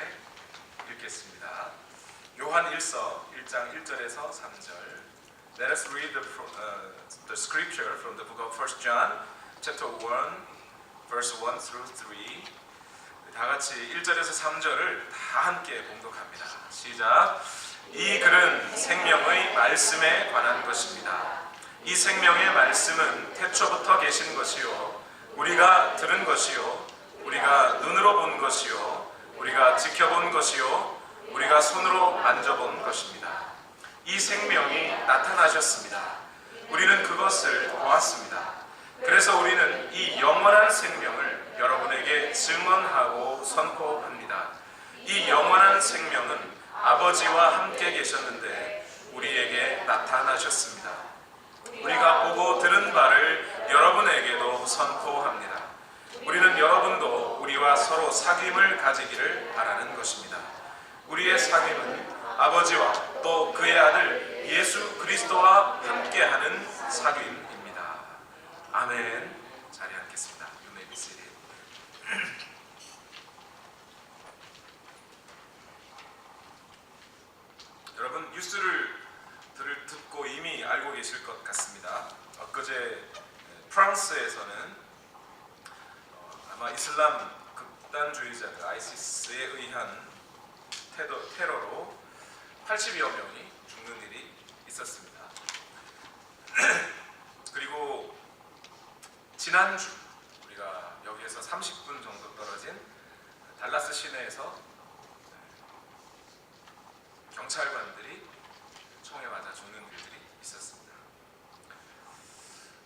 함께 읽겠습니다. 요한 1서 1장 1절에서 3절. Let us read the scripture from the book of 1 John, chapter 1, verse 1 through 3. 다 같이 1절에서 3절을 다 함께 봉독합니다. 시작. 이 글은 생명의 말씀에 관한 것입니다. 이 생명의 말씀은 태초부터 계신 것이요 우리가 들은 것이요 우리가 눈으로 본 것이요 우리가 지켜본 것이요 우리가 손으로 만져본 것입니다. 이 생명이 나타나셨습니다. 우리는 그것을 보았습니다. 그래서 우리는 이 영원한 생명을 여러분에게 증언하고 선포합니다. 이 영원한 생명은 아버지와 함께 계셨는데 우리에게 나타나셨습니다. 우리가 보고 들은 바를 여러분에게도 선포합니다. 우리는 여러분도 우리와 서로 사귐을 가지기를 바라는 것입니다. 우리의 사귐은 아버지와 또 그의 아들 예수 그리스도와 함께하는 사귐입니다. 아멘. 자리에 앉겠습니다. You may be seated. 여러분 뉴스를 듣고 이미 알고 계실 것 같습니다. 엊그제 프랑스에서는 아마 이슬람 극단주의자들 아이시스에 의한 테러로 80여 명이 죽는 일이 있었습니다. 그리고 지난주 우리가 여기에서 30분 정도 떨어진 달라스 시내에서 경찰관들이 총에 맞아 죽는 일들이 있었습니다.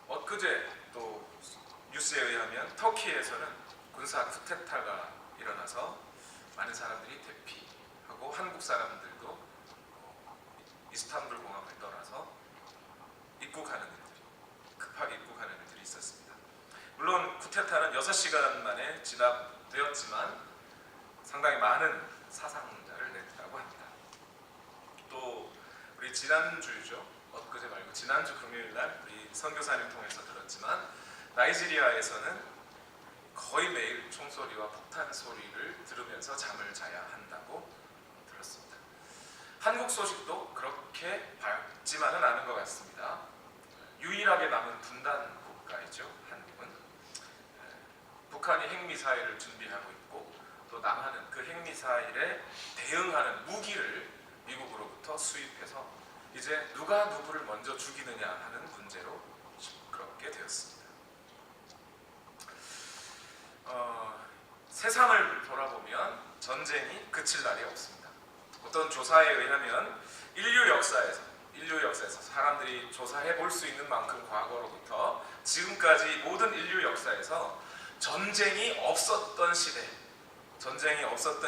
엊그제 또 뉴스에 의하면 터키에서는 군사 쿠데타가 일어나서 많은 사람들이 대피하고 한국 사람들도 이스탄불 공항을 떠나서 급하게 입국하는 일들이 있었습니다. 물론 쿠데타는 6시간 만에 진압되었지만 상당히 많은 사상자를 냈다고 합니다. 또 우리 지난주죠. 엊그제 말고 지난주 금요일날 우리 선교사님 통해서 들었지만 나이지리아에서는 거의 매일 총소리와 폭탄 소리를 들으면서 잠을 자야 한다고 들었습니다. 한국 소식도 그렇게 밝지만은 않은 것 같습니다. 유일하게 남은 분단 국가이죠. 한국은 북한이 핵미사일을 준비하고 있고 또 남한은 그 핵미사일에 대응하는 무기를 미국으로부터 수입해서 이제 누가 누구를 먼저 죽이느냐 하는 문제로 시끄럽게 되었습니다. 세상을 돌아보면 전쟁이 그칠 날이 없습니다. 어떤 조사에 의하면 인류 역사에서 사람들이 조사해 볼 수 있는 만큼 과거로부터 지금까지 모든 인류 역사에서 전쟁이 없었던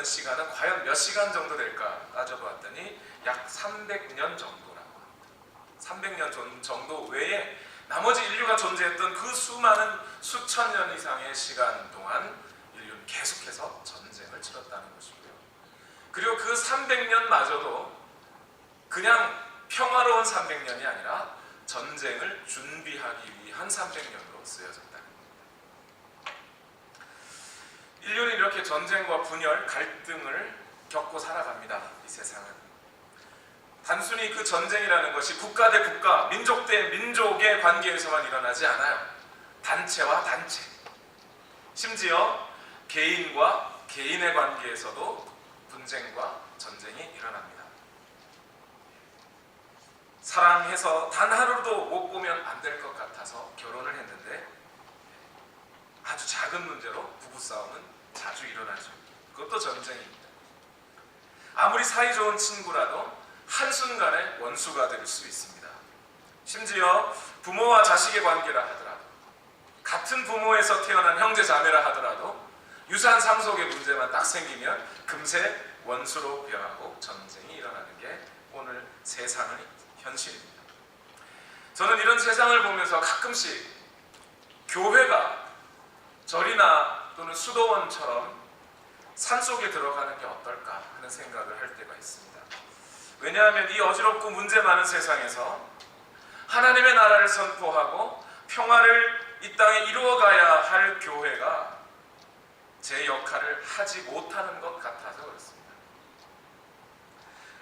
시간은 과연 몇 시간 정도 될까 따져보았더니 약 300년 정도라고 합니다. 300년 정도 외에 나머지 인류가 존재했던 그 수많은 수천 년 이상의 시간 동안 인류는 계속해서 전쟁을 치렀다는 것이고요. 그리고 그 300년마저도 그냥 평화로운 300년이 아니라 전쟁을 준비하기 위한 300년으로 쓰여졌다는 겁니다. 인류는 이렇게 전쟁과 분열, 갈등을 겪고 살아갑니다. 이 세상은. 단순히 그 전쟁이라는 것이 국가 대 국가, 민족 대 민족의 관계에서만 일어나지 않아요. 단체와 단체, 심지어 개인과 개인의 관계에서도 분쟁과 전쟁이 일어납니다. 사랑해서 단 하루도 못 보면 안 될 것 같아서 결혼을 했는데 아주 작은 문제로 부부싸움은 자주 일어나죠. 그것도 전쟁입니다. 아무리 사이좋은 친구라도 한순간에 원수가 될 수 있습니다. 심지어 부모와 자식의 관계라 하더라도, 같은 부모에서 태어난 형제 자매라 하더라도 유산 상속의 문제만 딱 생기면 금세 원수로 변하고 전쟁이 일어나는 게 오늘 세상의 현실입니다. 저는 이런 세상을 보면서 가끔씩 교회가 절이나 또는 수도원처럼 산속에 들어가는 게 어떨까 하는 생각을 할 때가 있습니다. 왜냐하면 이 어지럽고 문제 많은 세상에서 하나님의 나라를 선포하고 평화를 이 땅에 이루어가야 할 교회가 제 역할을 하지 못하는 것 같아서 그렇습니다.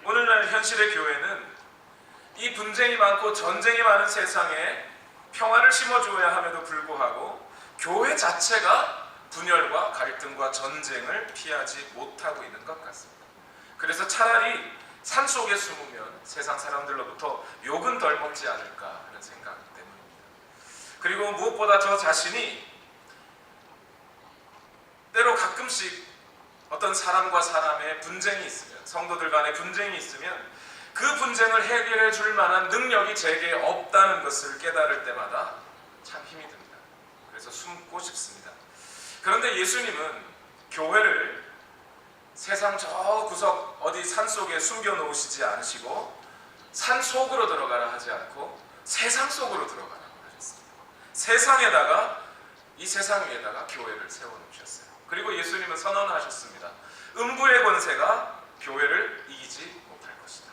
오늘날 현실의 교회는 이 분쟁이 많고 전쟁이 많은 세상에 평화를 심어주어야 함에도 불구하고 교회 자체가 분열과 갈등과 전쟁을 피하지 못하고 있는 것 같습니다. 그래서 차라리 산속에 숨으면 세상 사람들로부터 욕은 덜 먹지 않을까 하는 생각 때문입니다. 그리고 무엇보다 저 자신이 때로 가끔씩 어떤 사람과 사람의 분쟁이 있으면, 성도들 간의 분쟁이 있으면 그 분쟁을 해결해 줄 만한 능력이 제게 없다는 것을 깨달을 때마다 참 힘이 듭니다. 그래서 숨고 싶습니다. 그런데 예수님은 교회를 세상 저 구석 어디 산속에 숨겨놓으시지 않으시고 산 속으로 들어가라 하지 않고 세상 속으로 들어가라고 하셨습니다. 세상에다가, 이 세상 위에다가 교회를 세워놓으셨어요. 그리고 예수님은 선언하셨습니다. 음부의 권세가 교회를 이기지 못할 것이다.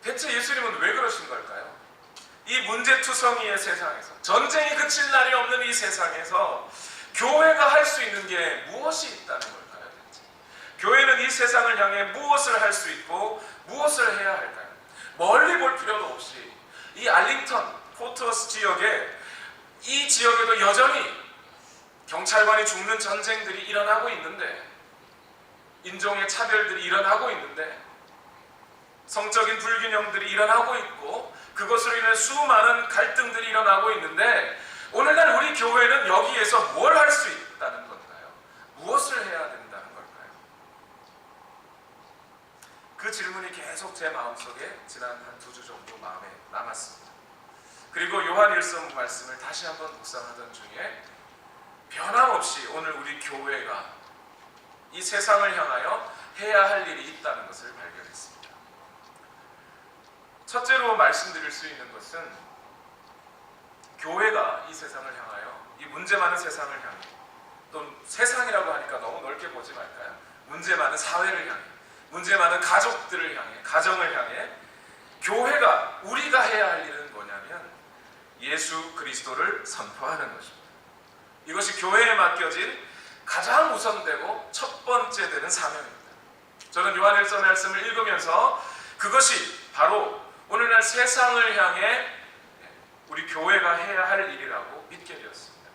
대체 예수님은 왜 그러신 걸까요? 이 문제투성이의 세상에서, 전쟁이 그칠 날이 없는 이 세상에서 교회가 할 수 있는 게 무엇이 있다는 걸까요? 대체? 교회는 이 세상을 향해 무엇을 할 수 있고 무엇을 해야 할까요? 멀리 볼 필요도 없이 이 알링턴, 포트워스 지역에, 이 지역에도 여전히 경찰관이 죽는 전쟁들이 일어나고 있는데, 인종의 차별들이 일어나고 있는데, 성적인 불균형들이 일어나고 있고, 그것으로 인해 수많은 갈등들이 일어나고 있는데, 오늘날 우리 교회는 여기에서 뭘 할 수 있다는 건가요? 무엇을 해야 된다는 걸까요? 그 질문이 계속 제 마음속에 지난 한 2주 정도 마음에 남았습니다. 그리고 요한일서 말씀을 다시 한번 묵상하던 중에 변함없이 오늘 우리 교회가 이 세상을 향하여 해야 할 일이 있다는 것을 발견했습니다. 첫째로 말씀드릴 수 있는 것은, 교회가 이 세상을 향하여, 이 문제 많은 세상을 향해, 또 세상이라고 하니까 너무 넓게 보지 말까요? 문제 많은 사회를 향해, 문제 많은 가족들을 향해, 가정을 향해 교회가, 우리가 해야 할 일은 뭐냐면 예수 그리스도를 선포하는 것입니다. 이것이 교회에 맡겨진 가장 우선되고 첫 번째 되는 사명입니다. 저는 요한일서 말씀을 읽으면서 그것이 바로 오늘날 세상을 향해 우리 교회가 해야 할 일이라고 믿게 되었습니다.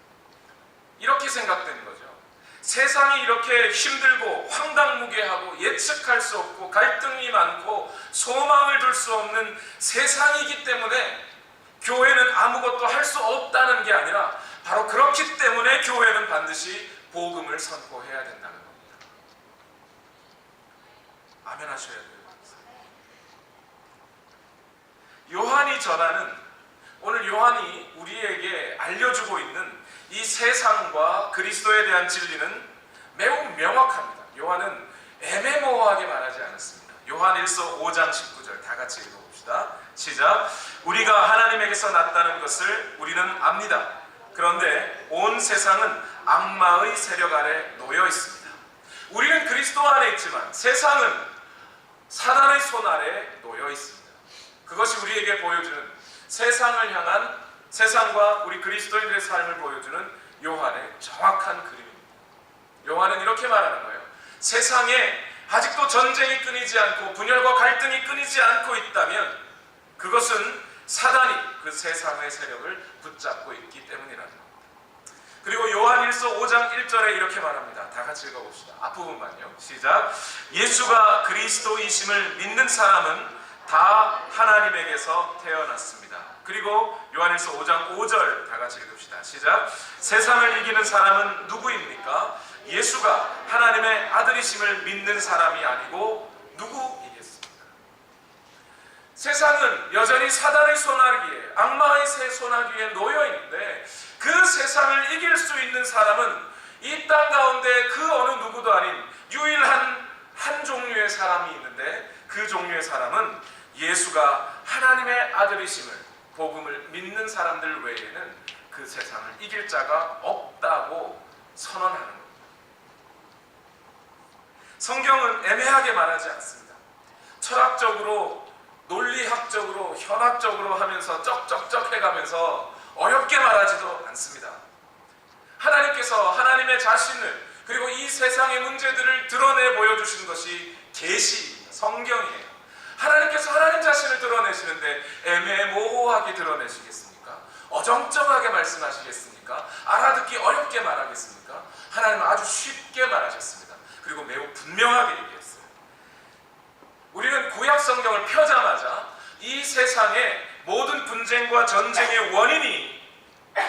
이렇게 생각된 거죠. 세상이 이렇게 힘들고 황당무계하고 예측할 수 없고 갈등이 많고 소망을 둘 수 없는 세상이기 때문에 교회는 아무것도 할 수 없다는 게 아니라, 바로 그렇기 때문에 교회는 반드시 복음을 선포해야 된다는 겁니다. 아멘 하셔야 돼요. 요한이 전하는, 오늘 요한이 우리에게 알려주고 있는 이 세상과 그리스도에 대한 진리는 매우 명확합니다. 요한은 애매모호하게 말하지 않았습니다. 요한일서 5장 19절 다 같이 읽어봅시다. 시작. 우리가 하나님에게서 났다는 것을 우리는 압니다. 그런데 온 세상은 악마의 세력 아래 놓여 있습니다. 우리는 그리스도 안에 있지만 세상은 사단의 손 아래 놓여 있습니다. 그것이 우리에게 보여주는, 세상을 향한, 세상과 우리 그리스도인들의 삶을 보여주는 요한의 정확한 그림입니다. 요한은 이렇게 말하는 거예요. 세상에 아직도 전쟁이 끊이지 않고 분열과 갈등이 끊이지 않고 있다면 그것은 사단이 그 세상의 세력을 붙잡고 있기 때문이라는 겁니다. 그리고 요한일서 5장 1절에 이렇게 말합니다. 다 같이 읽어봅시다. 앞부분만요. 시작. 예수가 그리스도이심을 믿는 사람은 다 하나님에게서 태어났습니다. 그리고 요한일서 5장 5절 다 같이 읽읍시다. 시작. 세상을 이기는 사람은 누구입니까? 예수가 하나님의 아들이심을 믿는 사람이 아니고 누구이겠습니까? 세상은 여전히 사단의 손아귀에, 악마의 새 손아귀에 놓여 있는데, 그 세상을 이길 수 있는 사람은 이 땅 가운데 그 어느 누구도 아닌 유일한 한 종류의 사람이 있는데, 그 종류의 사람은 예수가 하나님의 아들이심을, 복음을 믿는 사람들 외에는 그 세상을 이길 자가 없다고 선언하는 겁니다. 성경은 애매하게 말하지 않습니다. 철학적으로, 논리학적으로, 현학적으로 하면서 쩍쩍쩍 해가면서 어렵게 말하지도 않습니다. 하나님께서 하나님의 자신을 그리고 이 세상의 문제들을 드러내 보여주신 것이 계시입니다. 성경이에요. 하나님께서 하나님 자신을 드러내시는데 애매모호하게 드러내시겠습니까? 어정쩡하게 말씀하시겠습니까? 알아듣기 어렵게 말하겠습니까? 하나님은 아주 쉽게 말하셨습니다. 그리고 매우 분명하게 얘기했어요. 우리는 구약 성경을 펴자마자 이 세상의 모든 분쟁과 전쟁의 원인이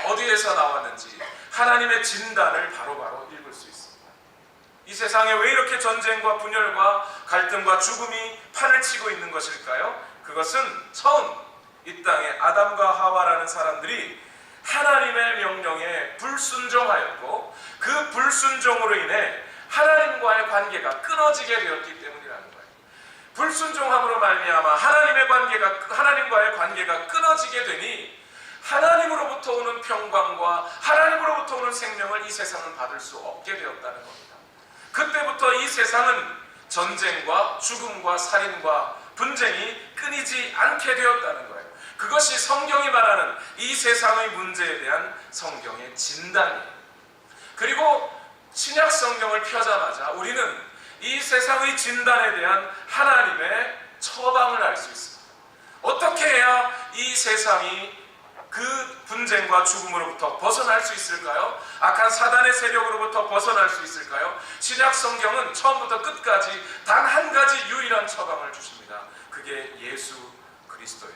어디에서 나왔는지 하나님의 진단을 바로바로 읽을 수 있습니다. 이 세상에 왜 이렇게 전쟁과 분열과 갈등과 죽음이 판을 치고 있는 것일까요? 그것은 처음 이 땅에 아담과 하와라는 사람들이 하나님의 명령에 불순종하였고 그 불순종으로 인해 하나님과의 관계가 끊어지게 되었기 때문이라는 거예요. 불순종함으로 말미암아 하나님과의 관계가 끊어지게 되니 하나님으로부터 오는 평강과 하나님으로부터 오는 생명을 이 세상은 받을 수 없게 되었다는 겁니다. 그때부터 이 세상은 전쟁과 죽음과 살인과 분쟁이 끊이지 않게 되었다는 거예요. 그것이 성경이 말하는 이 세상의 문제에 대한 성경의 진단이에요. 그리고 신약 성경을 펴자마자 우리는 이 세상의 진단에 대한 하나님의 처방을 알 수 있습니다. 어떻게 해야 이 세상이 그 분쟁과 죽음으로부터 벗어날 수 있을까요? 악한 사단의 세력으로부터 벗어날 수 있을까요? 신약 성경은 처음부터 끝까지 단 한 가지 유일한 처방을 주십니다. 그게 예수 그리스도예요.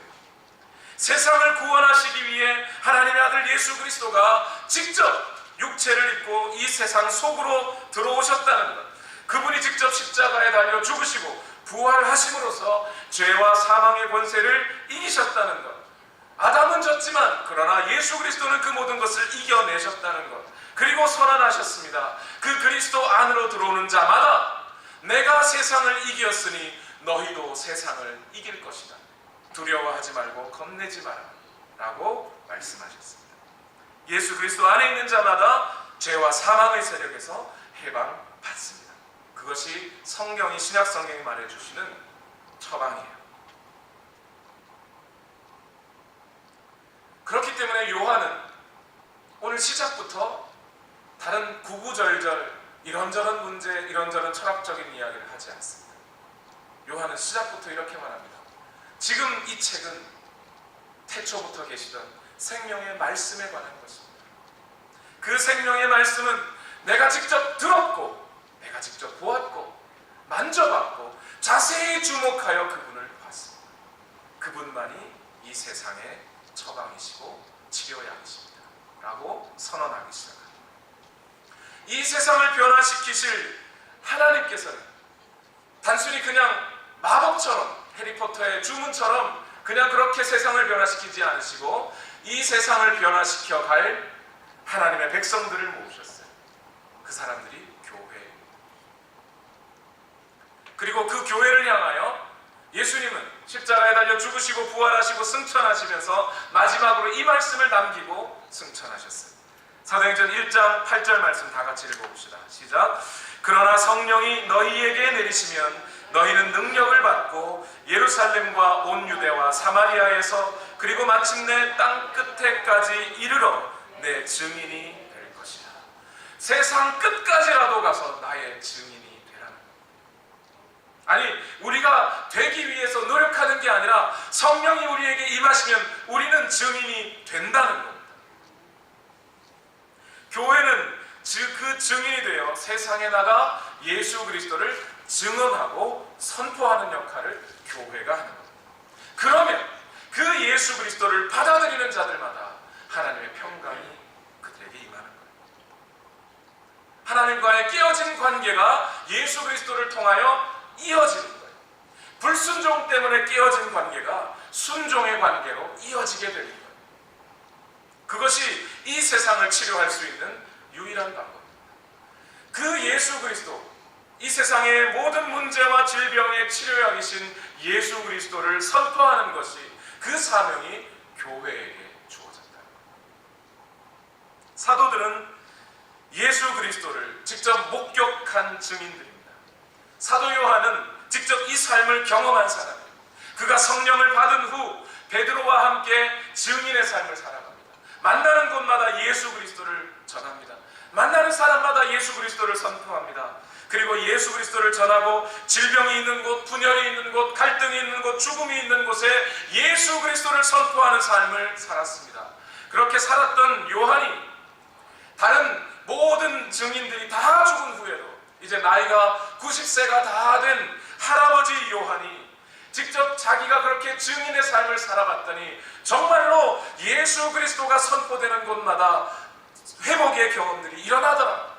세상을 구원하시기 위해 하나님의 아들 예수 그리스도가 직접 육체를 입고 이 세상 속으로 들어오셨다는 것, 그분이 직접 십자가에 달려 죽으시고 부활하심으로써 죄와 사망의 권세를 이기셨다는 것, 아담은 졌지만 그러나 예수 그리스도는 그 모든 것을 이겨내셨다는 것, 그리고 선언하셨습니다. 그 그리스도 안으로 들어오는 자마다 내가 세상을 이겼으니 너희도 세상을 이길 것이다. 두려워하지 말고 겁내지 마라 라고 말씀하셨습니다. 예수 그리스도 안에 있는 자마다 죄와 사망의 세력에서 해방받습니다. 그것이 성경이 신약 성경이 말해주시는 처방이에요. 그렇기 때문에 요한은 오늘 시작부터 다른 구구절절 이런저런 문제, 이런저런 철학적인 이야기를 하지 않습니다. 요한은 시작부터 이렇게 말합니다. 지금 이 책은 태초부터 계시던 생명의 말씀에 관한 것입니다. 그 생명의 말씀은 내가 직접 들었고 내가 직접 보았고 만져봤고 자세히 주목하여 그분을 봤습니다. 그분만이 이 세상의 처방이시고 치료약이십니다 라고 선언하기 시작합니다. 이 세상을 변화시키실 하나님께서는 단순히 그냥 마법처럼 해리포터의 주문처럼 그냥 그렇게 세상을 변화시키지 않으시고 이 세상을 변화시켜 갈 하나님의 백성들을 모으셨어요. 그 사람들이 교회입니다. 그리고 그 교회를 향하여 예수님은 십자가에 달려 죽으시고 부활하시고 승천하시면서 마지막으로 이 말씀을 남기고 승천하셨어요. 사도행전 1장 8절 말씀 다 같이 읽어봅시다. 시작. 그러나 성령이 너희에게 내리시면 너희는 능력을 받고 예루살렘과 온 유대와 사마리아에서 그리고 마침내 땅 끝에까지 이르러 내 증인이 될 것이다. 세상 끝까지라도 가서 나의 증인이 되라는 것. 아니, 우리가 되기 위해서 노력하는 게 아니라 성령이 우리에게 임하시면 우리는 증인이 된다는 겁니다. 교회는 그 증인이 되어 세상에 나가 예수 그리스도를 증언하고 선포하는 역할을 교회가 하는 겁니다. 그러면 그 예수 그리스도를 받아들이는 자들마다 하나님의 평강이 그들에게 임하는 거예요. 하나님과의 깨어진 관계가 예수 그리스도를 통하여 이어지는 거예요. 불순종 때문에 깨어진 관계가 순종의 관계로 이어지게 되는 거예요. 그것이 이 세상을 치료할 수 있는 유일한 방법입니다. 그 예수 그리스도, 이 세상의 모든 문제와 질병의 치료약이신 예수 그리스도를 선포하는 것이 그 사명이 교회에게 주어졌다. 사도들은 예수 그리스도를 직접 목격한 증인들입니다. 사도 요한은 직접 이 삶을 경험한 사람이에요. 그가 성령을 받은 후 베드로와 함께 증인의 삶을 살아갑니다. 만나는 곳마다 예수 그리스도를 전합니다. 만나는 사람마다 예수 그리스도를 선포합니다. 그리고 예수 그리스도를 전하고 질병이 있는 곳, 분열이 있는 곳, 갈등이 있는 곳, 죽음이 있는 곳에 예수 그리스도를 선포하는 삶을 살았습니다. 그렇게 살았던 요한이 다른 모든 증인들이 다 죽은 후에도 이제 나이가 90세가 다 된 할아버지 요한이 직접 자기가 그렇게 증인의 삶을 살아봤더니 정말로 예수 그리스도가 선포되는 곳마다 회복의 경험들이 일어나더라.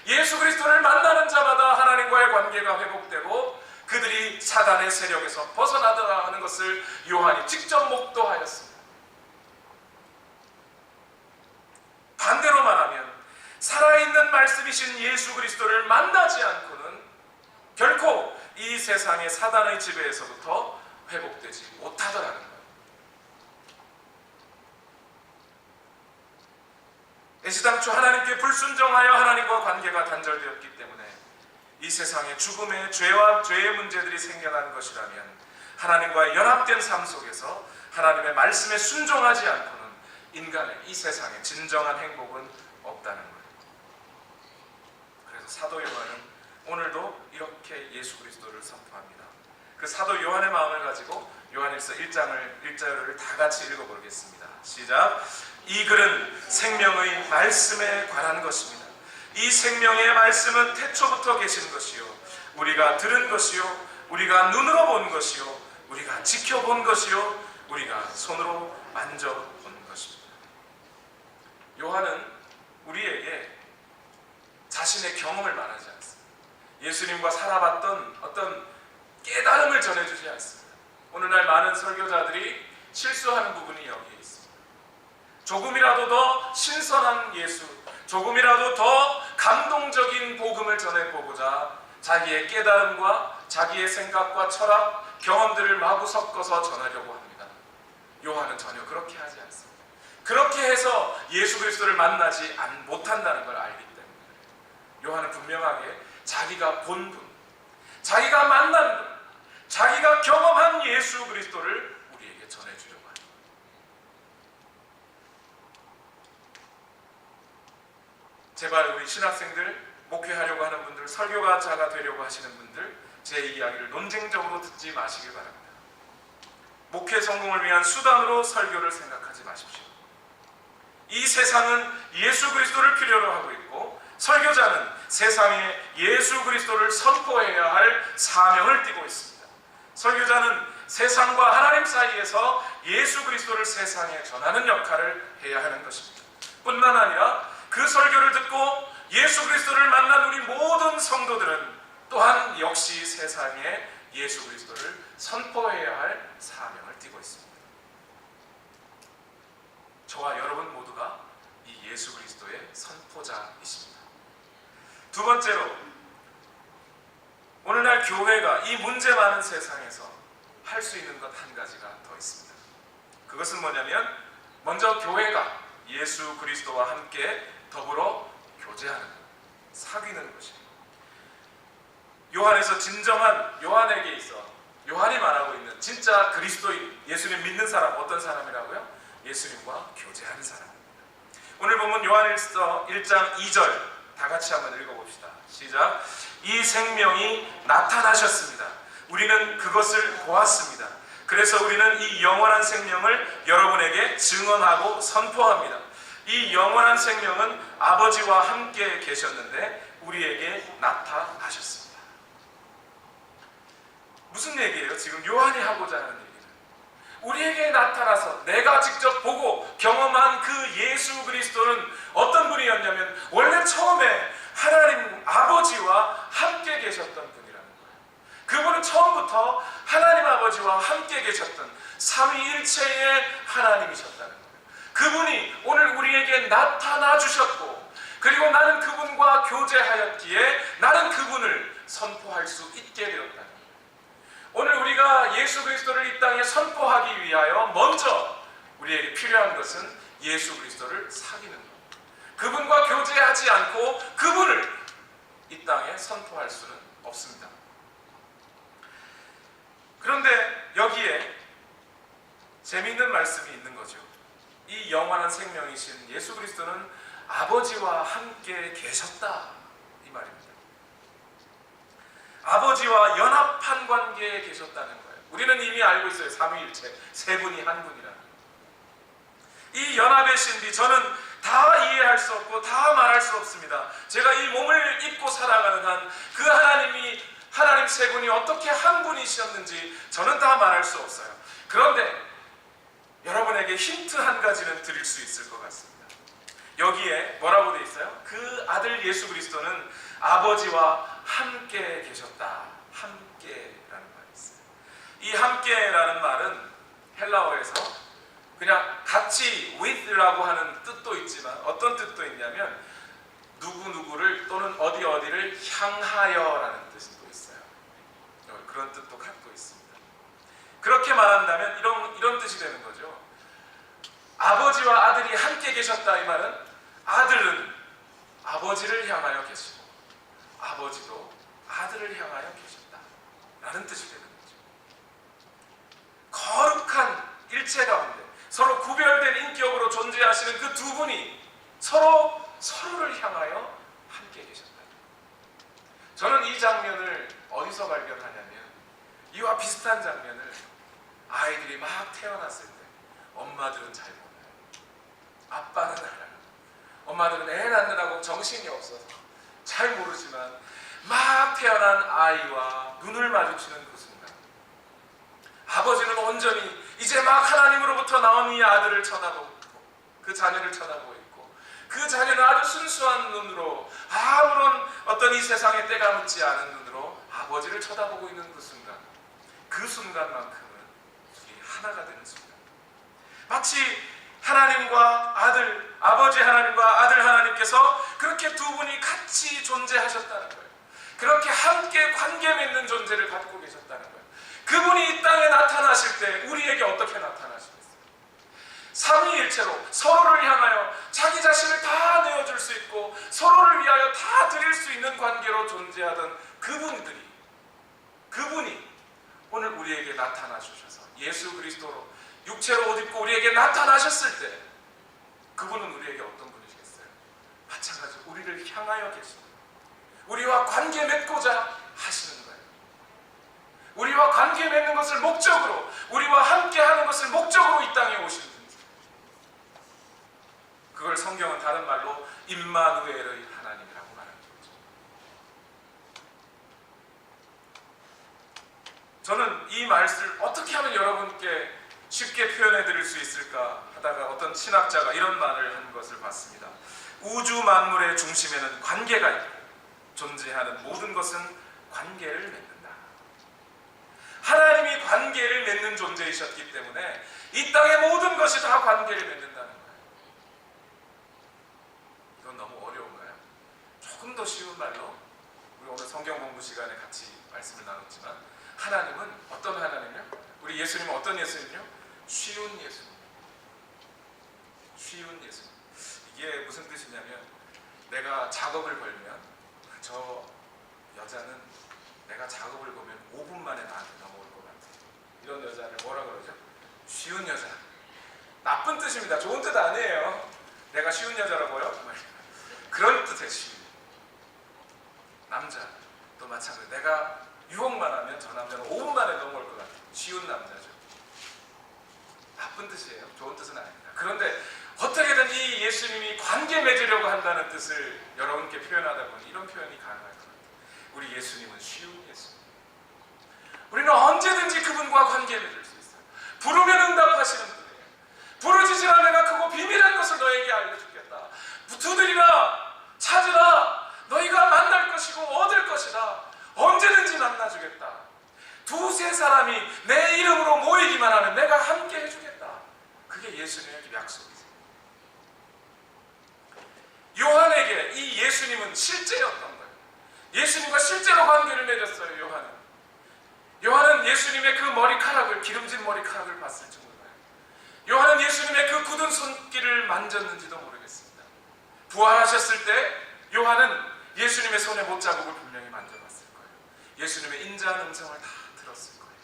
예수 그리스도를 만나는 자마다 하나님과의 관계가 회복되고 그들이 사단의 세력에서 벗어나더라 하는 것을 요한이 직접 목도하였습니다. 반대로 말하면 살아있는 말씀이신 예수 그리스도를 만나지 않고는 결코 이 세상의 사단의 지배에서부터 회복되지 못하더라는 거예요. 애시당초 하나님께 불순종하여 하나님과 관계가 단절되었기 때문에 이 세상에 죽음의 죄와 죄의 문제들이 생겨난 것이라면 하나님과의 연합된 삶 속에서 하나님의 말씀에 순종하지 않고는 인간의 이 세상에 진정한 행복은 없다는 거예요. 그래서 사도 요한은 오늘도 이렇게 예수 그리스도를 선포합니다. 그 사도 요한의 마음을 가지고 요한일서 1절을 다 같이 읽어보겠습니다. 시작. 이 글은 생명의 말씀에 관한 것입니다. 이 생명의 말씀은 태초부터 계신 것이요 우리가 들은 것이요 우리가 눈으로 본 것이요 우리가 지켜본 것이요 우리가 손으로 만져본 것입니다. 요한은 우리에게 자신의 경험을 말하지 않습니다. 예수님과 살아봤던 어떤 깨달음을 전해주지 않습니다. 오늘날 많은 설교자들이 실수하는 부분이 여기에 있습니다. 조금이라도 더 신선한 예수, 조금이라도 더 감동적인 복음을 전해보고자 자기의 깨달음과 자기의 생각과 철학, 경험들을 마구 섞어서 전하려고 합니다. 요한은 전혀 그렇게 하지 않습니다. 그렇게 해서 예수 그리스도를 만나지 못한다는 걸 알기 때문에 요한은 분명하게 자기가 본 분, 자기가 만난 분, 자기가 경험한 예수 그리스도를 우리에게 전해주려고 합니다. 제발 우리 신학생들, 목회하려고 하는 분들, 설교가자가 되려고 하시는 분들 제 이야기를 논쟁적으로 듣지 마시길 바랍니다. 목회 성공을 위한 수단으로 설교를 생각하지 마십시오. 이 세상은 예수 그리스도를 필요로 하고 있고 설교자는 세상에 예수 그리스도를 선포해야 할 사명을 띠고 있습니다. 설교자는 세상과 하나님 사이에서 예수 그리스도를 세상에 전하는 역할을 해야 하는 것입니다. 뿐만 아니라 그 설교를 듣고 예수 그리스도를 만난 우리 모든 성도들은 또한 역시 세상에 예수 그리스도를 선포해야 할 사명을 띠고 있습니다. 저와 여러분 모두가 이 예수 그리스도의 선포자이십니다. 두 번째로 오늘날 교회가 이 문제 많은 세상에서 할 수 있는 것 한 가지가 더 있습니다. 그것은 뭐냐면 먼저 교회가 예수 그리스도와 함께 더불어 교제하는 것, 사귀는 것입니다. 요한에서 진정한 요한에게 있어 요한이 말하고 있는 진짜 그리스도인, 예수님 믿는 사람 어떤 사람이라고요? 예수님과 교제하는 사람입니다. 오늘 보면 요한일서 1장 2절 다 같이 한번 읽어봅시다. 시작. 이 생명이 나타나셨습니다. 우리는 그것을 보았습니다. 그래서 우리는 이 영원한 생명을 여러분에게 증언하고 선포합니다. 이 영원한 생명은 아버지와 함께 계셨는데 우리에게 나타나셨습니다. 무슨 얘기예요? 지금 요한이 하고자 하는 얘기는 우리에게 나타나서 내가 직접 보고 경험한 그 예수 그리스도는 어떤 분이었냐면 원래 처음에 하나님 아버지와 함께 계셨던 분이라는 거예요. 그분은 처음부터 하나님 아버지와 함께 계셨던 삼위일체의 하나님이셨다는 거예요. 그분이 오늘 우리에게 나타나 주셨고 그리고 나는 그분과 교제하였기에 나는 그분을 선포할 수 있게 되었다는 거예요. 오늘 우리가 예수 그리스도를 이 땅에 선포하기 위하여 먼저 우리에게 필요한 것은 예수 그리스도를 사귀는 것. 그분과 교제하지 않고 그분을 이 땅에 선포할 수는 없습니다. 그런데 여기에 재미있는 말씀이 있는 거죠. 이 영원한 생명이신 예수 그리스도는 아버지와 함께 계셨다 이 말입니다. 아버지와 연합한 관계에 계셨다는 거예요. 우리는 이미 알고 있어요. 삼위일체, 세 분이 한 분이라는. 이 연합의 신비, 저는 다 이해할 수 없고 다 말할 수 없습니다. 제가 이 몸을 입고 살아가는 한 그 하나님 세 분이 어떻게 한 분이셨는지 저는 다 말할 수 없어요. 그런데 여러분에게 힌트 한 가지는 드릴 수 있을 것 같습니다. 여기에 뭐라고 돼 있어요? 그 아들 예수 그리스도는 아버지와 함께 계셨다. 함께라는 말이 있어요. 이 함께라는 말은 헬라어에서 그냥 같이 with라고 하는 뜻도 있지만 어떤 뜻도 있냐면 누구누구를 또는 어디를 향하여라는 뜻도 있어요. 그런 뜻도 갖고 있습니다. 그렇게 말한다면 이런 뜻이 되는 거죠. 아버지와 아들이 함께 계셨다 이 말은 아들은 아버지를 향하여 계시고 아버지도 아들을 향하여 계셨다 라는 뜻이 되는 거죠. 거룩한 일체 가운데 서로 구별된 인격으로 존재하시는 그 두 분이 서로를 향하여 함께 계셨다. 저는 이 장면을 어디서 발견하냐면 이와 비슷한 장면을 아이들이 막 태어났을 때 엄마들은 잘 몰라요. 아빠는 알아요. 엄마들은 애 낳느라고 정신이 없어서 잘 모르지만 막 태어난 아이와 눈을 마주치는 그 순간 아버지는 온전히 이제 막 하나님으로부터 나온 이 아들을 쳐다보고 그 자녀를 쳐다보고 있고 그 자녀는 아주 순수한 눈으로 아무런 어떤 이 세상에 때가 묻지 않은 눈으로 아버지를 쳐다보고 있는 그 순간만큼은 우리 하나가 되는 순간, 마치 하나님과 아들, 아버지 하나님과 아들 하나님께서 그렇게 두 분이 같이 존재하셨다는 거예요. 그렇게 함께 관계 맺는 존재를 갖고 계셨다는 거예요. 그분이 이 땅에 나타나실 때 우리에게 어떻게 나타나시겠어요? 삼위일체로 서로를 향하여 자기 자신을 다 내어줄 수 있고 서로를 위하여 다 드릴 수 있는 관계로 존재하던 그분이 오늘 우리에게 나타나 주셔서 예수 그리스도로 육체로 옷 입고 우리에게 나타나셨을 때 그분은 우리에게 어떤 분이시겠어요? 마찬가지로 우리를 향하여 계시고 우리와 관계 맺고자 하시는 거예요. 우리와 관계 맺는 것을 목적으로, 우리와 함께하는 것을 목적으로 이 땅에 오신 분이세요. 그걸 성경은 다른 말로 임마누엘의 하나님이라고 말하는 거죠. 저는 이 말씀을 어떻게 하면 여러분께 쉽게 표현해 드릴 수 있을까 하다가 어떤 신학자가 이런 말을 한 것을 봤습니다. 우주 만물의 중심에는 관계가 있고 존재하는 모든 것은 관계를 맺는다. 하나님이 관계를 맺는 존재이셨기 때문에 이 땅의 모든 것이 다 관계를 맺는다는 거예요. 이건 너무 어려운가요? 조금 더 쉬운 말로, 우리 오늘 성경 공부 시간에 같이 말씀을 나눴지만 하나님은 어떤 하나님이요? 우리 예수님은 어떤 예수님이요? 쉬운 예수님. 쉬운 예수님. 이게 무슨 뜻이냐면 내가 작업을 걸면 저 여자는 내가 작업을 보면 5분 만에 나한테 넘어올 것 같아. 이런 여자를 뭐라 그러죠? 쉬운 여자. 나쁜 뜻입니다. 좋은 뜻 아니에요. 내가 쉬운 여자라고요? 그런 뜻의 쉬운. 남자도 마찬가지. 내가 유혹만 하면 저 남자는 5분 만에 넘어올 것 같아. 쉬운 남자죠. 나쁜 뜻이에요. 좋은 뜻은 아닙니다. 그런데 어떻게든 이 예수님이 관계 맺으려고 한다는 뜻을 여러분께 표현하다 보니 이런 표현이 가능할 것 같아요. 우리 예수님은 쉬운 예수님. 우리는 언제든지 그분과 관계 맺을 수 있어요. 부르면 응답하시는 분이에요. 부르짖으라 내가 크고 비밀한 것을 너에게 알려주겠다. 두드리라 찾으라 너희가 만날 것이고 얻을 것이다. 언제든지 만나주겠다. 두세 사람이 내 이름으로 모이기만 하면 내가 함께 해주겠다. 그게 예수님의 약속이세요. 요한에게 이 예수님은 실제였던 거예요. 예수님과 실제로 관계를 맺었어요. 요한은 예수님의 그 머리카락을, 기름진 머리카락을 봤을지 몰라요. 요한은 예수님의 그 굳은 손길을 만졌는지도 모르겠습니다. 부활하셨을 때 요한은 예수님의 손의 못자국을 분명히 만져봤을 거예요. 예수님의 인자한 음성을 다 들었을 거예요.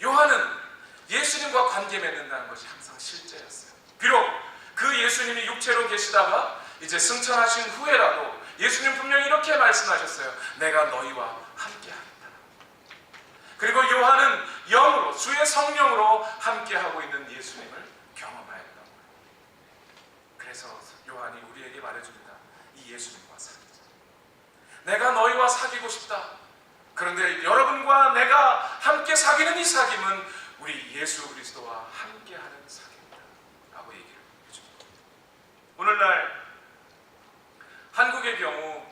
요한은 예수님과 관계 맺는다는 것이 항상 실제였어요. 비록 그 예수님이 육체로 계시다가 이제 승천하신 후에라도 예수님 분명히 이렇게 말씀하셨어요. 내가 너희와 함께하리라. 그리고 요한은 영으로, 주의 성령으로 함께하고 있는 예수님을 경험하였던 거예요. 그래서 요한이 우리에게 말해줍니다. 이 예수님과 사귀자. 내가 너희와 사귀고 싶다. 그런데 여러분과 내가 함께 사귀는 이 사귐은 우리 예수 그리스도와 함께하는 사귐이다 라고 얘기를 해줍니다. 오늘날 한국의 경우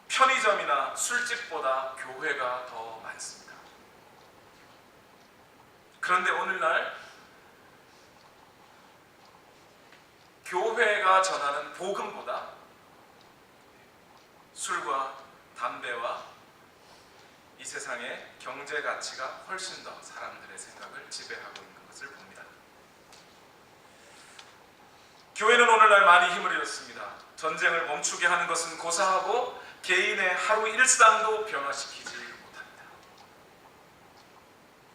편의점이나 술집보다 교회가 더 많습니다. 그런데 오늘날 교회가 전하는 복음보다 술과 담배와 이 세상의 경제 가치가 훨씬 더 사람들의 생각을 지배하고 있는 것을 봅니다. 교회는 오늘날 많이 힘을 잃었습니다. 전쟁을 멈추게 하는 것은 고사하고 개인의 하루 일상도 변화시키지 못합니다.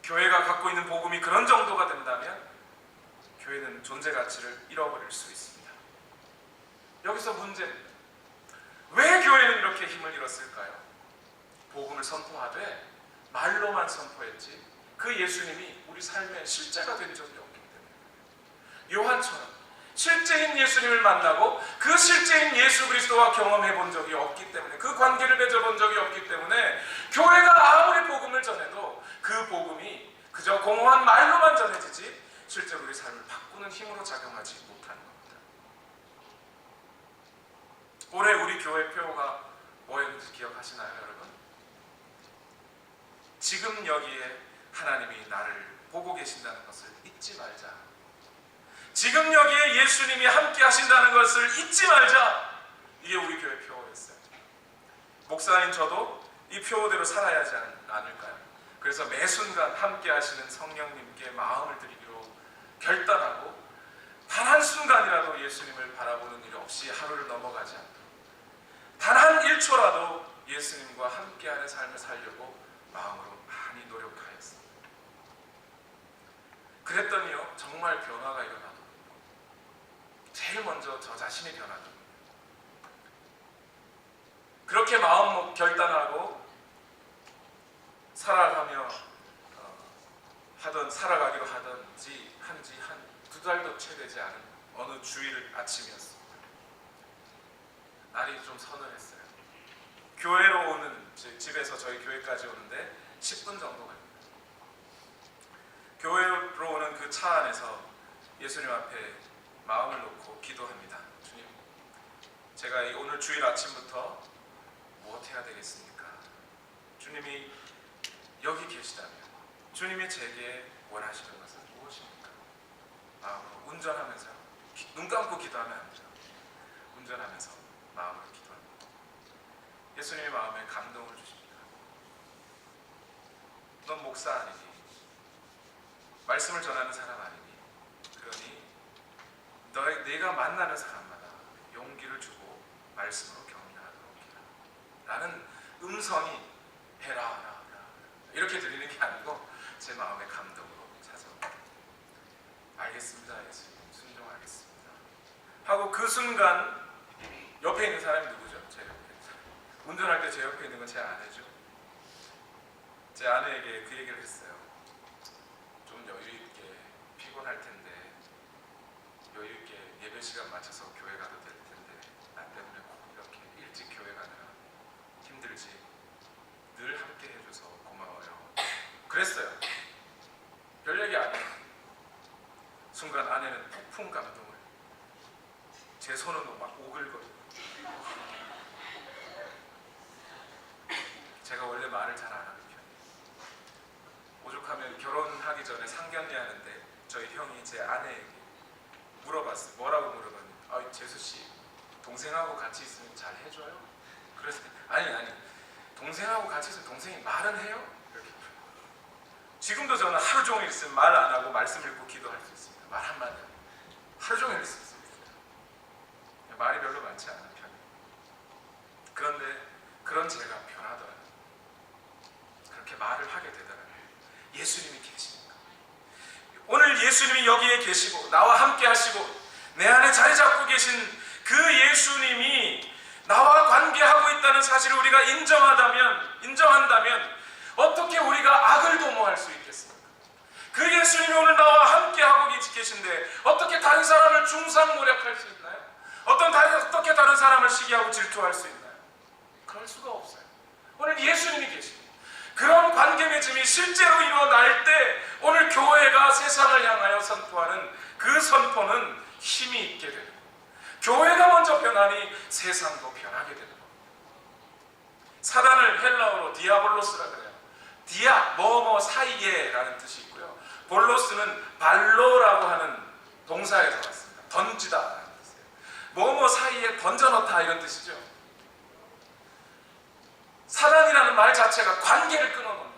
교회가 갖고 있는 복음이 그런 정도가 된다면 교회는 존재 가치를 잃어버릴 수 있습니다. 여기서 문제는 왜 교회는 이렇게 힘을 잃었을까요? 복음을 선포하되 말로만 선포했지 그 예수님이 우리 삶의 실제가 된 적이 없기 때문에 요한처럼 실제인 예수님을 만나고 그 실제인 예수 그리스도와 경험해 본 적이 없기 때문에 그 관계를 맺어본 적이 없기 때문에 교회가 아무리 복음을 전해도 그 복음이 그저 공허한 말로만 전해지지 실제로 우리 삶을 바꾸는 힘으로 작용하지 못하는 겁니다. 올해 우리 교회 표가 뭐였는지 기억하시나요, 여러분? 지금 여기에 하나님이 나를 보고 계신다는 것을 잊지 말자. 지금 여기에 예수님이 함께 하신다는 것을 잊지 말자. 이게 우리 교회 표어였어요. 목사인 저도 이 표어대로 살아야 하지 않을까요? 그래서 매 순간 함께 하시는 성령님께 마음을 드리기로 결단하고 단 한순간이라도 예수님을 바라보는 일 없이 하루를 넘어가지 않도록 단 한 1초라도 예수님과 함께하는 삶을 살려고 마음으로 많이 노력하였습니다. 그랬더니요, 정말 변화가 일어나더군요. 제일 먼저 저 자신이 변하더군요. 그렇게 마음 결단하고 살아가며 살아가기로 하던지 한지 한 2달도 채 되지 않은 어느 주일 아침이었습니다. 날이 좀 서늘했어요. 교회로 오는, 집에서 저희 교회까지 오는데 10분 정도 걸립니다. 교회로 오는 그 차 안에서 예수님 앞에 마음을 놓고 기도합니다. 주님, 제가 오늘 주일 아침부터 무엇 해야 되겠습니까? 주님이 여기 계시다면 주님이 제게 원하시는 것은 무엇입니까? 마음으로 운전하면서, 눈 감고 기도하면 안 돼요. 운전하면서 마음으로 기도합니다. 예수님의 마음에 감동을 주십니다. 넌 목사 아니니? 말씀을 전하는 사람 아니니? 그러니 내가 만나는 사람마다 용기를 주고 말씀으로 격려하도록 해라 라는 음성이 해라 이렇게 들리는 게 아니고 제 마음의 감동으로 찾아옵니다. 알겠습니다, 예수님, 순종하겠습니다 하고 그 순간 옆에 있는 사람이 누구죠? 제 옆에 있는 사람. 운전할 때 제 옆에 있는 건 제 아내죠. 제 아내에게 그 얘기를 했어요. 좀 여유 있게, 피곤할 텐데 여유 있게 예배 시간 맞춰서 교회 가도 될 텐데 나 때문에 꼭 이렇게 일찍 교회 가느라 힘들지? 늘 함께 해줘서 고마워요. 그랬어요. 별 얘기 아니에요. 순간 아내는 폭풍 감동을, 제 손은 막 오글거리고. 제가 원래 말을 잘 안 하는 편이에요. 오죽하면 결혼하기 전에 상견례 하는데 저희 형이 제 아내에게 물어봤어요. 뭐라고 물어봤는데, 재수씨, 동생하고 같이 있으면 잘 해줘요? 그래서 아니 동생하고 같이 있으면 동생이 말은 해요? 이렇게. 지금도 저는 하루 종일 있으면 말 안 하고 말씀 읽고 기도할 수 있습니다. 말 한마디 하루 종일 있을 수 있습니다. 말이 별로 많지 않은 편이에요. 그런데 그런 제가 변하더라고요. 그렇게 말을 하게 되더라고요. 예수님이 계십니까? 오늘 예수님이 여기에 계시고 나와 함께 하시고 내 안에 자리 잡고 계신 그 예수님이 나와 관계하고 있다는 사실을 우리가 인정한다면 어떻게 우리가 악을 도모할 수 있겠습니까? 그 예수님이 오늘 나와 함께하고 계신데 어떻게 다른 사람을 중상모략할 수 있나요? 어떻게 다른 사람을 시기하고 질투할 수 있나요? 그럴 수가 없어요. 오늘 예수님이 계십니다. 그런 관계 맺음이 실제로 일어날 때 오늘 교회가 세상을 향하여 선포하는 그 선포는 힘이 있게 되는 거예요. 교회가 먼저 변하니 세상도 변하게 되는 겁니다. 사단을 헬라어로 디아볼로스라 그래요. 디아, 뭐뭐 사이에 라는 뜻이 있고요. 볼로스는 발로라고 하는 동사에서 왔습니다. 던지다 라는 뜻이에요. 뭐뭐 사이에 던져놓다 이런 뜻이죠. 사단이라는 말 자체가 관계를 끊어놓는 거예요.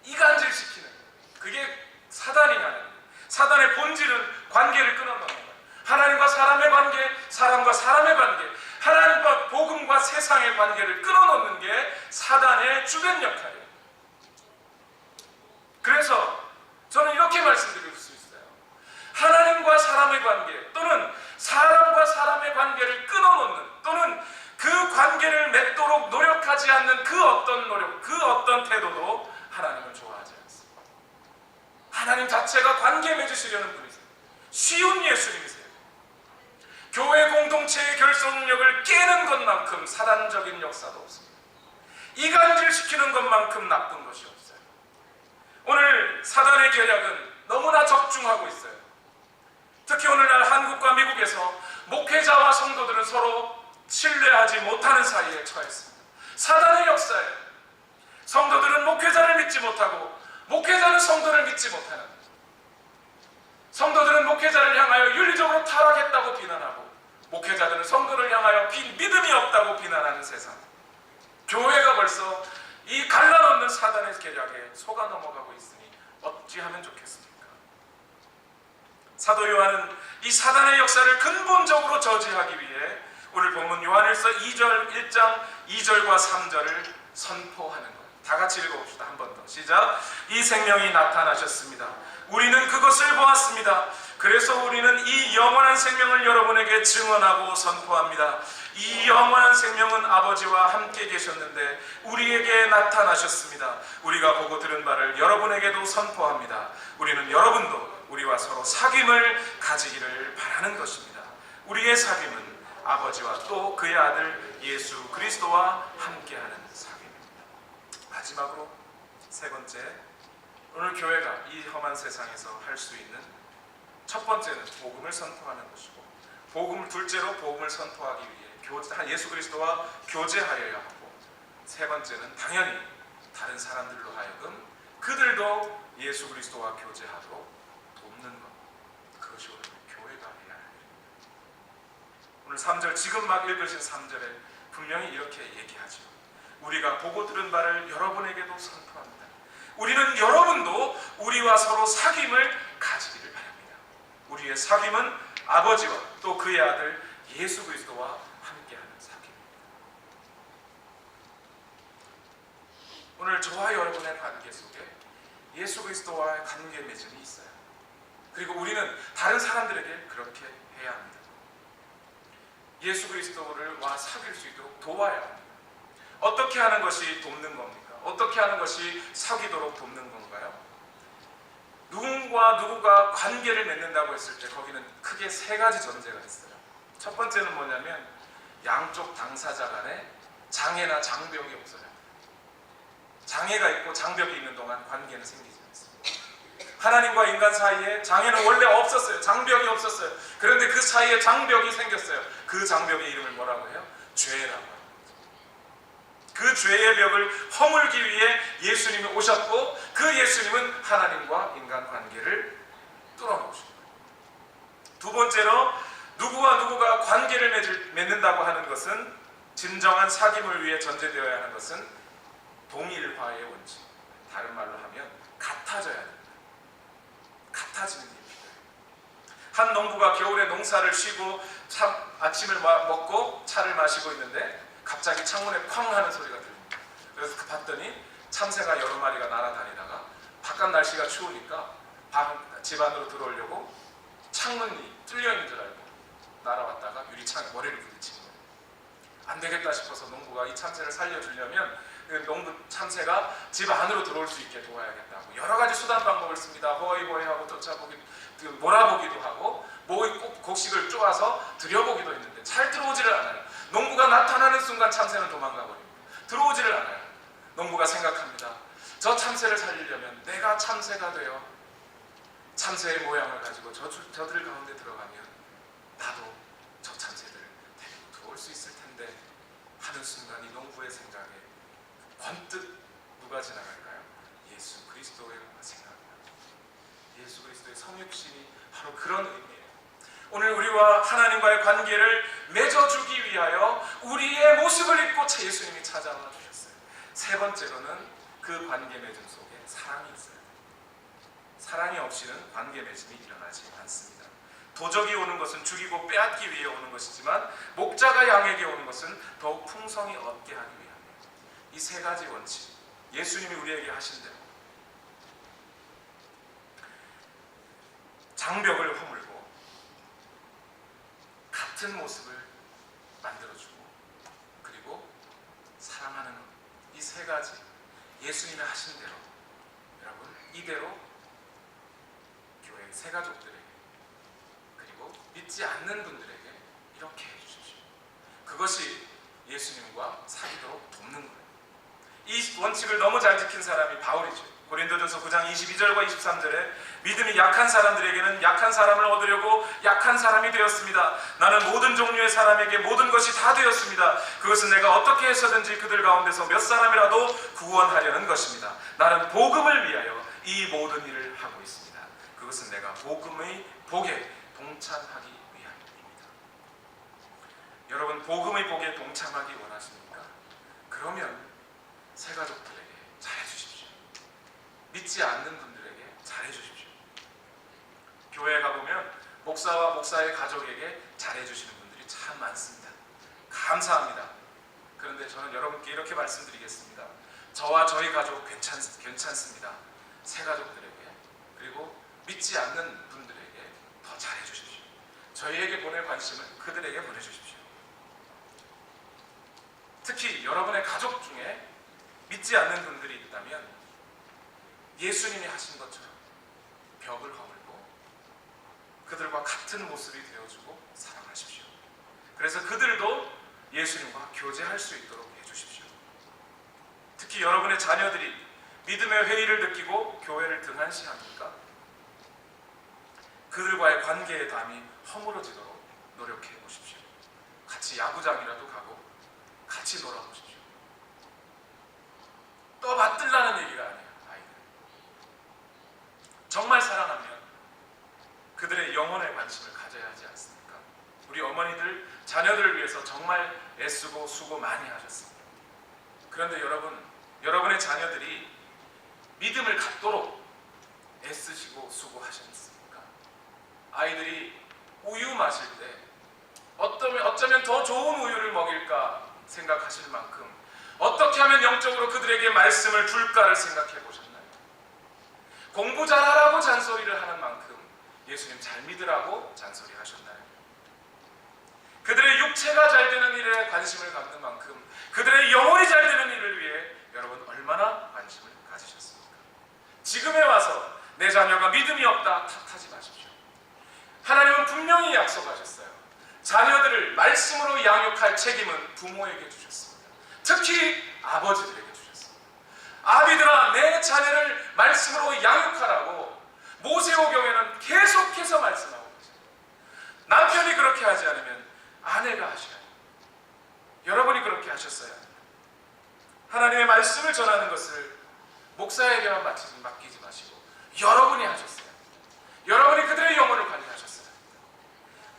이간질시키는 거예요. 그게 사단이라는 거예요. 사단의 본질은 관계를 끊어놓는 거예요. 하나님과 사람의 관계, 사람과 사람의 관계, 하나님과 복음과 세상의 관계를 끊어놓는 게 사단의 주된 역할이에요. 그래서 저는 이렇게 말씀드릴 수 있어요. 하나님과 사람의 관계 또는 사람과 사람의 관계를 끊어놓는 또는 그 관계를 맺도록 노력하지 않는 그 어떤 노력, 그 어떤 태도도 하나님을 좋아하지 않습니다. 하나님 자체가 관계 맺으시려는 분이세요. 쉬운 예수님이세요. 교회 공동체의 결속력을 깨는 것만큼 사단적인 역사도 없습니다. 이간질시키는 것만큼 나쁜 것이 없어요. 오늘 사단의 계략은 너무나 적중하고 있어요. 특히 오늘날 한국과 미국에서 목회자와 성도들은 서로 신뢰하지 못하는 사이에 처했습니다. 사단의 역사예요. 성도들은 목회자를 믿지 못하고 목회자는 성도를 믿지 못하는, 성도들은 목회자를 향하여 윤리적으로 타락했다고 비난하고 목회자들은 성도를 향하여 믿음이 없다고 비난하는 세상. 교회가 벌써 이 갈라놓는 사단의 계략에 속아 넘어가고 있으니 어찌하면 좋겠습니까? 사도 요한은 이 사단의 역사를 근본적으로 저지하기 위해 오늘 본문 요한일서 1장 2절과 3절을 선포하는 거예요. 다 같이 읽어봅시다. 한 번 더. 시작. 이 생명이 나타나셨습니다. 우리는 그것을 보았습니다. 그래서 우리는 이 영원한 생명을 여러분에게 증언하고 선포합니다. 이 영원한 생명은 아버지와 함께 계셨는데 우리에게 나타나셨습니다. 우리가 보고 들은 바를 여러분에게도 선포합니다. 우리는 여러분도 우리와 서로 사귐을 가지기를 바라는 것입니다. 우리의 사귐은 아버지와 또 그의 아들 예수 그리스도와 함께하는 사귐입니다. 마지막으로 세 번째, 오늘 교회가 이 험한 세상에서 할 수 있는 첫 번째는 복음을 선포하는 것이고, 둘째로 복음을 선포하기 위해 예수 그리스도와 교제하여야 하고, 세 번째는 당연히 다른 사람들로 하여금 그들도 예수 그리스도와 교제하도록 돕는 것. 그것이 오늘 교회가 해야 할 일입니다. 오늘 3절, 지금 막 읽으신 3절에 분명히 이렇게 얘기하죠. 우리가 보고 들은 바를 여러분에게도 선포합니다. 우리는 여러분도 우리와 서로 사귐을 가지기를 바랍니다. 우리의 사귐은 아버지와 또 그의 아들 예수 그리스도와 함께하는 사귐입니다. 오늘 저와 여러분의 관계 속에 예수 그리스도와의 관계 맺음이 있어요. 그리고 우리는 다른 사람들에게 그렇게 해야 합니다. 예수 그리스도와 사귈 수 있도록 도와야 합니다. 어떻게 하는 것이 돕는 겁니까? 어떻게 하는 것이 사귀도록 돕는 건가요? 누구가 관계를 맺는다고 했을 때 거기는 크게 세 가지 전제가 있어요. 첫 번째는 뭐냐면 양쪽 당사자 간에 장애나 장벽이 없어요. 장애가 있고 장벽이 있는 동안 관계는 생기지 않습니다. 하나님과 인간 사이에 장애는 원래 없었어요. 장벽이 없었어요. 그런데 그 사이에 장벽이 생겼어요. 그 장벽의 이름을 뭐라고 해요? 죄라고. 그 죄의 벽을 허물기 위해 예수님이 오셨고, 그 예수님은 하나님과 인간 관계를 뚫어놓으신 거예요. 두 번째로 누구가 관계를 맺는다고 하는 것은, 진정한 사귐을 위해 전제되어야 하는 것은 동일화의 원칙. 다른 말로 하면 같아져야 됩니다. 같아지는 게 필요해요. 한 농부가 겨울에 농사를 쉬고 아침을 먹고 차를 마시고 있는데 갑자기 창문에 쾅 하는 소리가 들립니다. 그래서 봤더니 참새가 여러 마리가 날아다니다가 바깥 날씨가 추우니까 집 안으로 들어오려고 창문이 뚫려 있는 줄 알고 날아왔다가 유리창에 머리를 부딪힌 거예요. 안 되겠다 싶어서 농부가 이 참새를 살려주려면 농부 참새가 집 안으로 들어올 수 있게 도와야겠다고 여러 가지 수단 방법을 씁니다. 호이호이하고 쫓아보기, 몰아보기도 하고 목의 곡식을 쪼아서 들여보기도 했는데 잘 들어오지를 않아요. 농부가 나타나는 순간 참새는 도망가 버립니다. 들어오지를 않아요. 농부가 생각합니다. 저 참새를 살리려면 내가 참새가 되어 참새의 모양을 가지고 저들 가운데 들어가면 나도 저 참새들을 데리고 들어올 수 있을 텐데 하는 순간 이 농부의 생각에 번뜩 누가 지나갈까요? 예수 그리스도의 생각입니다. 예수 그리스도의 성육신이 바로 그런 의미예요. 오늘 우리와 하나님과의 관계를 맺어주기 위하여 우리의 모습을 입고 예수님이 찾아와 주셨어요. 세 번째로는 그 관계 맺음 속에 사랑이 있어요. 사랑이 없이는 관계 맺음이 일어나지 않습니다. 도적이 오는 것은 죽이고 빼앗기 위해 오는 것이지만 목자가 양에게 오는 것은 더욱 풍성히 얻게 하기 위함이에요. 이 세 가지 원칙, 예수님이 우리에게 하신 대로 장벽을 허물고 같은 모습을 만들어주고 그리고 사랑하는 이 세 가지 예수님이 하신 대로 여러분 이대로 교회 새 가족들에게 그리고 믿지 않는 분들에게 이렇게 해주십시오. 그것이 예수님과 사귀도록 돕는 거예요. 이 원칙을 너무 잘 지킨 사람이 바울이죠. 고린도전서 9장 22절과 23절에 믿음이 약한 사람들에게는 약한 사람을 얻으려고 약한 사람이 되었습니다. 나는 모든 종류의 사람에게 모든 것이 다 되었습니다. 그것은 내가 어떻게 해서든지 그들 가운데서 몇 사람이라도 구원하려는 것입니다. 나는 복음을 위하여 이 모든 일을 하고 있습니다. 그것은 내가 복음의 복에 동참하기 위함입니다. 여러분 복음의 복에 동참하기 원하십니까? 그러면 새 가족들에게 잘해주십시오. 믿지 않는 분들에게 잘해주십시오. 교회에 가보면 목사와 목사의 가족에게 잘해주시는 분들이 참 많습니다. 감사합니다. 그런데 저는 여러분께 이렇게 말씀드리겠습니다. 저와 저희 가족 괜찮습니다. 새 가족들에게 그리고 믿지 않는 분들에게 더 잘해주십시오. 저희에게 보낼 관심을 그들에게 보내주십시오. 특히 여러분의 가족 중에 믿지 않는 분들이 있다면 예수님이 하신 것처럼 벽을 허물고 그들과 같은 모습이 되어주고 사랑하십시오. 그래서 그들도 예수님과 교제할 수 있도록 해주십시오. 특히 여러분의 자녀들이 믿음의 회의를 느끼고 교회를 등한시합니까? 그들과의 관계의 담이 허물어지도록 노력해 보십시오. 같이 야구장이라도 가고 같이 놀아보십시오. 또 맞들라는 얘기가 아니에요. 아이들 정말 사랑하면 그들의 영혼에 관심을 가져야 하지 않습니까? 우리 어머니들 자녀들을 위해서 정말 애쓰고 수고 많이 하셨습니다. 그런데 여러분의 자녀들이 믿음을 갖도록 애쓰시고 수고하셨습니까? 아이들이 우유 마실 때 어쩌면 더 좋은 우유를 먹일까 생각하실 만큼 어떻게 하면 영적으로 그들에게 말씀을 줄까를 생각해 보셨나요? 공부 잘하라고 잔소리를 하는 만큼 예수님 잘 믿으라고 잔소리 하셨나요? 그들의 육체가 잘 되는 일에 관심을 갖는 만큼 그들의 영혼이 잘 되는 일을 위해 여러분 얼마나 관심을 가지셨습니까? 지금에 와서 내 자녀가 믿음이 없다 탓하지 마십시오. 하나님은 분명히 약속하셨어요. 자녀들을 말씀으로 양육할 책임은 부모에게 주셨습니다. 특히 아버지들에게 주셨습니다. 아비들아 내 자녀를 말씀으로 양육하라고 모세오경에는 계속해서 말씀하고 계십니다. 남편이 그렇게 하지 않으면 아내가 하셔야 합니다. 여러분이 그렇게 하셨어야 합니다. 하나님의 말씀을 전하는 것을 목사에게만 맡기지 마시고 여러분이 하셨어요. 여러분이 그들의 영혼을 관리하셨어요.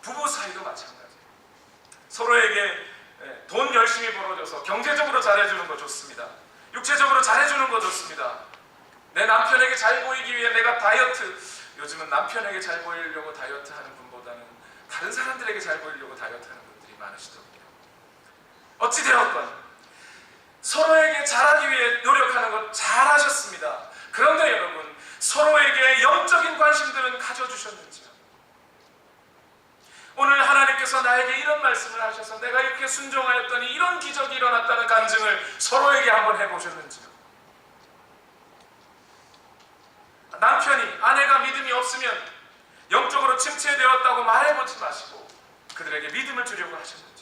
부부 사이도 마찬가지예요. 서로에게 돈 열심히 벌어줘서 경제적으로 잘해주는 거 좋습니다. 육체적으로 잘해주는 거 좋습니다. 내 남편에게 잘 보이기 위해 내가 다이어트, 요즘은 남편에게 잘 보이려고 다이어트 하는 분보다는 다른 사람들에게 잘 보이려고 다이어트 하는 분들이 많으시더군요. 어찌되었건 서로에게 잘하기 위해 노력하는 것 잘하셨습니다. 그런데 여러분 서로에게 영적인 관심들은 가져주셨는지요? 오늘 하나님께서 나에게 이런 말씀을 하셔서 내가 이렇게 순종하였더니 이런 기적이 일어났다는 간증을 서로에게 한번 해보셨는지요? 남편이, 아내가 믿음이 없으면 영적으로 침체되었다고 말해보지 마시고 그들에게 믿음을 주려고 하셨는지요?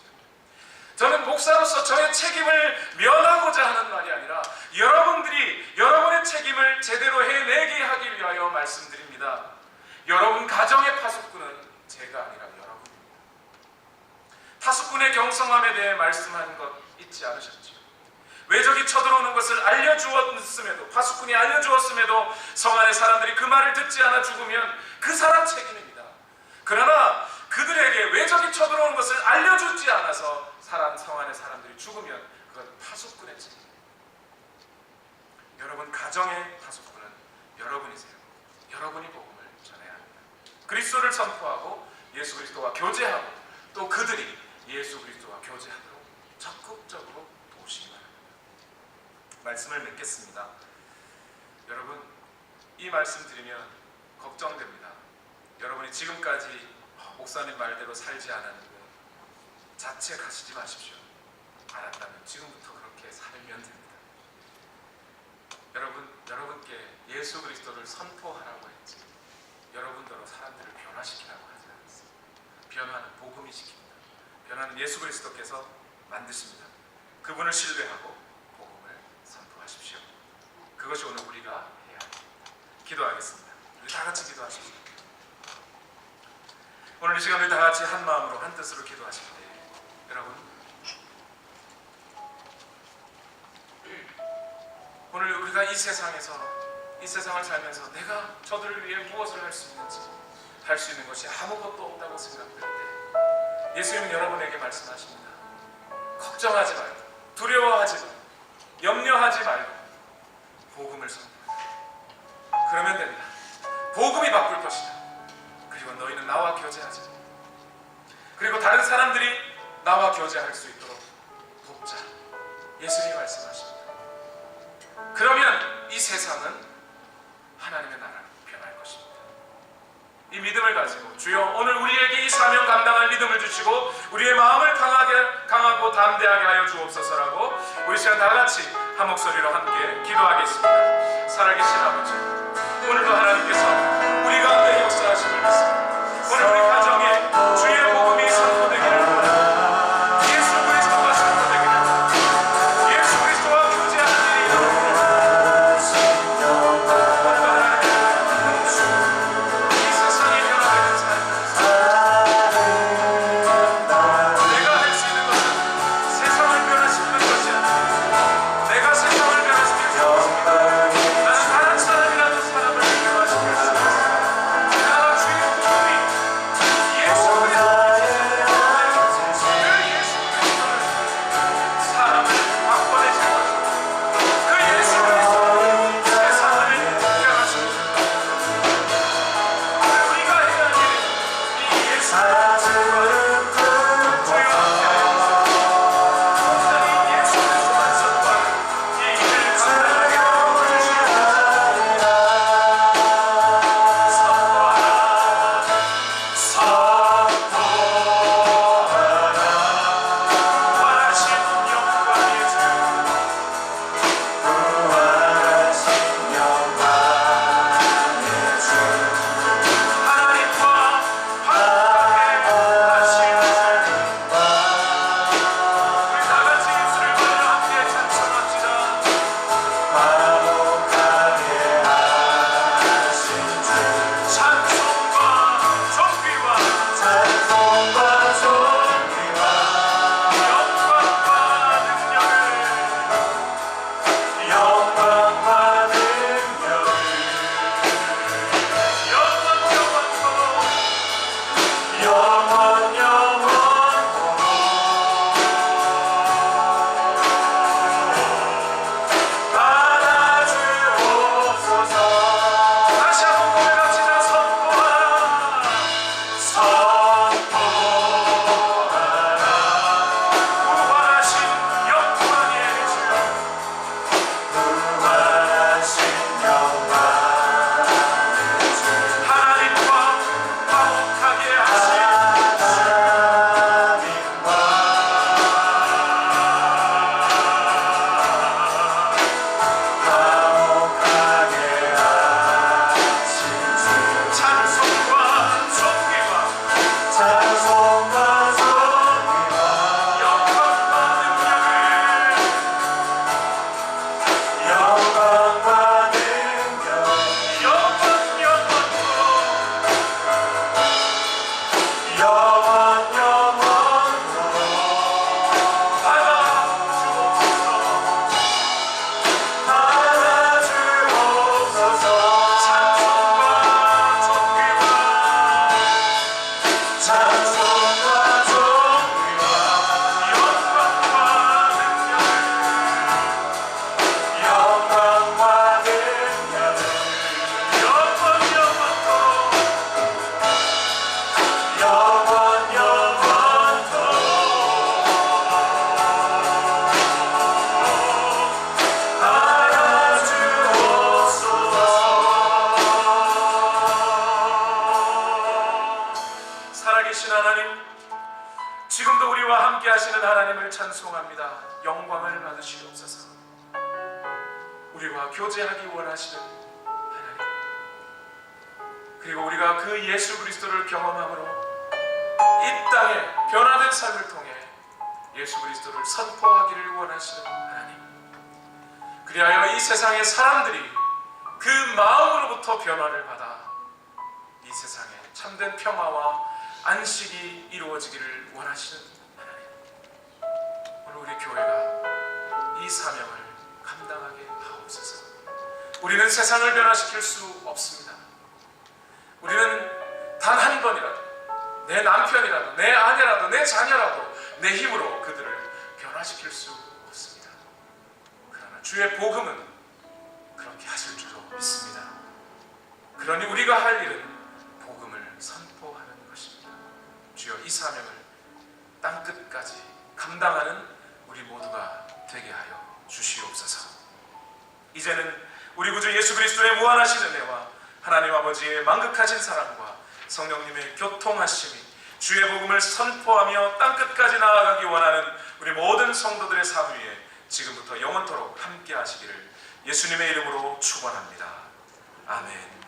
저는 목사로서 저의 책임을 면하고자 하는 말이 아니라 여러분들이 여러분의 책임을 제대로 해내게 하기 위하여 말씀드립니다. 여러분 가정의 파수꾼은 제가 아니라 여러분입니다. 파수꾼의 경성함에 대해 말씀한 것 잊지 않으셨죠? 외적이 쳐들어오는 것을 알려주었음에도, 파수꾼이 알려주었음에도 성 안의 사람들이 그 말을 듣지 않아 죽으면 그 사람 책임입니다. 그러나 그들에게 외적이 쳐들어오는 것을 알려주지 않아서 성 안의 사람들이 죽으면 그건 파수꾼의 책임입니다. 여러분 가정의 파수꾼은 여러분이세요. 여러분이 복음을 전해야 합니다. 그리스도를 선포하고 예수 그리스도와 교제하고 또 그들이 예수 그리스도와 교제하도록 적극적으로 도우시기 바랍니다. 말씀을 맺겠습니다. 여러분, 이 말씀 드리면 걱정됩니다. 여러분이 지금까지 목사님 말대로 살지 않았는데 자책하시지 마십시오. 알았다면 지금부터 그렇게 살면 됩니다. 여러분께 예수 그리스도를 선포하라고 했지 여러분들로 사람들을 변화시키라고 하지 않았습니다. 변화는 복음이 시킵니다. 변화는 예수 그리스도께서 만드십니다. 그분을 신뢰하고 복음을 선포하십시오. 그것이 오늘 우리가 해야 합니다. 기도하겠습니다. 우리 다 같이 기도하십시오. 오늘 이 시간 우리 다 같이 한 마음으로 한 뜻으로 기도하실 때 여러분, 오늘 우리가 이 세상을 살면서 내가 저들을 위해 무엇을 할 수 있는지, 할 수 있는 것이 아무것도 없다고 생각될 때 예수님은 여러분에게 말씀하십니다. 걱정하지 말고, 두려워하지 말고, 염려하지 말고 복음을 선포하라. 그러면 된다. 복음이 바꿀 것이다. 그리고 너희는 나와 교제하자. 그리고 다른 사람들이 나와 교제할 수 있도록 돕자. 예수님이 말씀하십니다. 그러면 이 세상은 하나님의 나라로 변할 것입니다. 이 믿음을 가지고 주여 오늘 우리에게 이 사명 감당할 믿음을 주시고 우리의 마음을 강하고 담대하게 하여 주옵소서라고 우리 시간 다 같이 한 목소리로 함께 기도하겠습니다. 살아계신 아버지, 오늘도 하나님께서 우리 가운데 역사하심을 믿습니다. 오늘 우리 가정에 주의 복음이 선포되기를 원합니다. 예수 그리스도가 선포되기를 원합니다. 예수 그리스도와 교제하는 일이 일어납니다. 오늘도 하나님 이 세상이 변화되는 삶을 내가 할 수 있는 것은 세상을 변화시키는 것이 아니라 내가 세상을 변화시킬 수 없습니다. 나는 다른 사람이라도 사람을 변화시킬 수 있습니다. 주의 복음이 예수 그리스도 우리와 교제하기 원하시는 하나님, 그리고 우리가 그 예수 그리스도를 경험함으로 이 땅에 변화된 삶을 통해 예수 그리스도를 선포하기를 원하시는 하나님, 그리하여 이 세상의 사람들이 그 마음으로부터 변화를 받아 이 세상에 참된 평화와 안식이 이루어지기를 원하시는 하나님, 오늘 우리 교회가 이 사명을 감당하게 하옵소서. 우리는 세상을 변화시킬 수 없습니다. 우리는 단 한 번이라도 내 남편이라도 내 아내라도 내 자녀라도 내 힘으로 그들을 변화시킬 수 없습니다. 그러나 주의 복음은 그렇게 하실 줄로 믿습니다. 그러니 우리가 할 일은 복음을 선포하는 것입니다. 주여, 이 사명을 땅끝까지 감당하는 우리 모두가 되게 하여 주시옵소서. 이제는 우리 구주 예수 그리스도의 무한하신 은혜와 하나님 아버지의 만극하신 사랑과 성령님의 교통하심이 주의 복음을 선포하며 땅끝까지 나아가기 원하는 우리 모든 성도들의 삶 위에 지금부터 영원토록 함께 하시기를 예수님의 이름으로 축원합니다. 아멘.